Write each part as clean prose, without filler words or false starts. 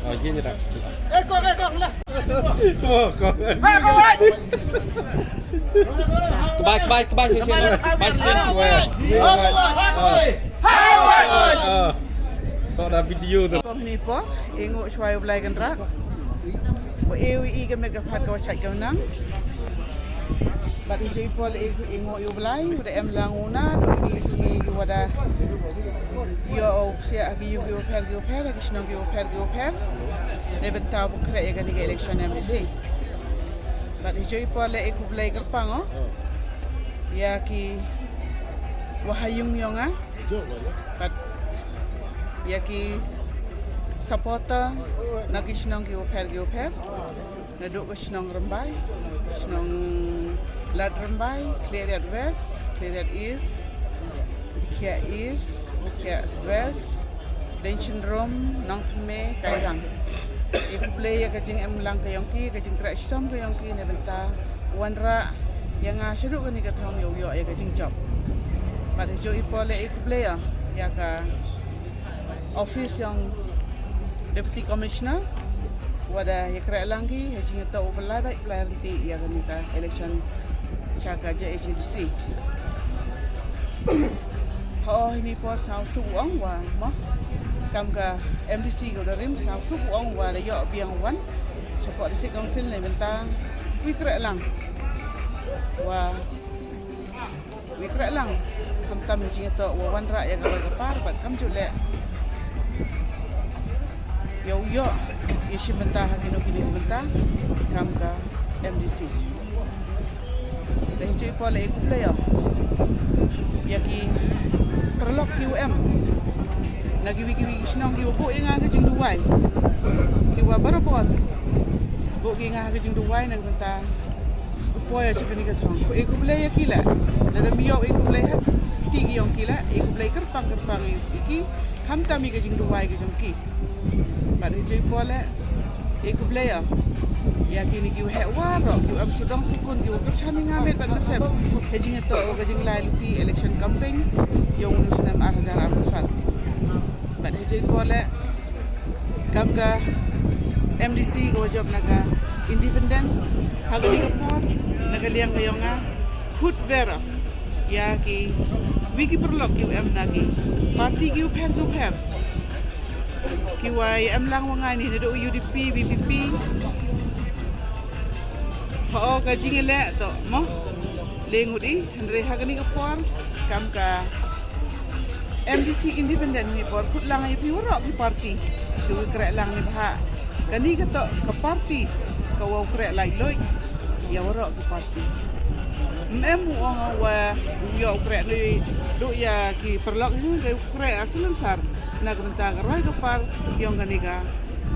Oh, gini tak? Kau lah. Oh, kau. Kebal sini. Tak ada video tu. Kau ni po, ingat cuai belai kan rak. Ewi ke mereka fat kau cak kau nang. Bagi jadi pol ingat you belai, udah languna, ini ski wada. Yo sia agi you per, agi senang you per. Ni bentar bukan ya kan election MBC. Bagi jadi pol ikut belai kerpang oh. Ya ki wahayung yonga. But ya ki supporter nagi senang you per. Naduk ke senang Rymbai, senang Lad Rymbai, Khliehriat West, Khliehriat East, Khliehriat East, Khliehriat West, dan cenderum nang me kairang. Ibu play ya kajing lang kayongki, kajing kerak stom kayongki ne benta wanra yang asyuk kan ni katong yo ya kajing job. Pada jo ipole ibu play ya ka office yang deputy commissioner wada ya kerak langki kajing tau belai baik belai nanti ya kan ni ka election Syaga JACDC. Oh ini pos sau suang wa mah kam ka MDC ko darim sau suang wa le yo biang wan support district council le bentang wi krek lang wa wi krek lang kam tam ji to wa wan ra ya ka par bat kam ju le yo isi bentang kino bentang kam ka MDC. Dah cuy pola ikut beliau. Yaki perlok QM. Nagi wiki senang kiu bu ingat kecing duai. Kiwa berapa? Bu ingat kecing duai nak bentang. Upaya cakap ni katong. Ikut beliau yaki lah. Dalam biau ikut beliau tinggi yang kila. Ikut beliau kerpang iki. Ham tami kecing duai kecing ki. Pada cuy pola ikut beliau. Ya kini kiu hewa ro kiu am sudang sukun kiu kerjaan ngamet ban mesem hejing to gajing laluti election campaign yang unusnam arjar amusan ban hejing pole kamga MDC ko job naga independent hagli kapor naga liang kayonga khud vera ya ki wiki perlok kiu am nagi parti kiu per kiwai am lang wangai ni do UDP BPP. Oh kajing elak tu, moh lengut di, Henry hagani kapor, kam ka MDC independent ni por, kut lang ayu piurok di parti, tu kerek lang ni bah, kani kata ke parti, kau kerek lai loi, ya warok ke parti. Memu orang wa yo kerek ni, do ya ki perlok ni kerek asal sar, nak bentang roy kapar, yang kani ka.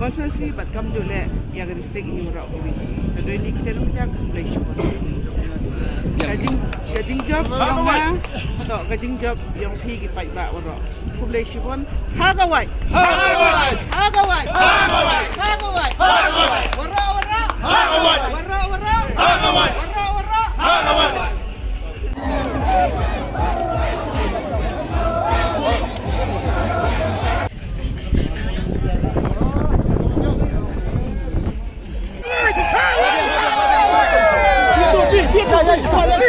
Konsensi bat kam jole ya ga district ni ro ni kado ni kita lu jak play show kajing job yang to kajing job yang pi ki pai ba ro ku play show pon ha ga wai warra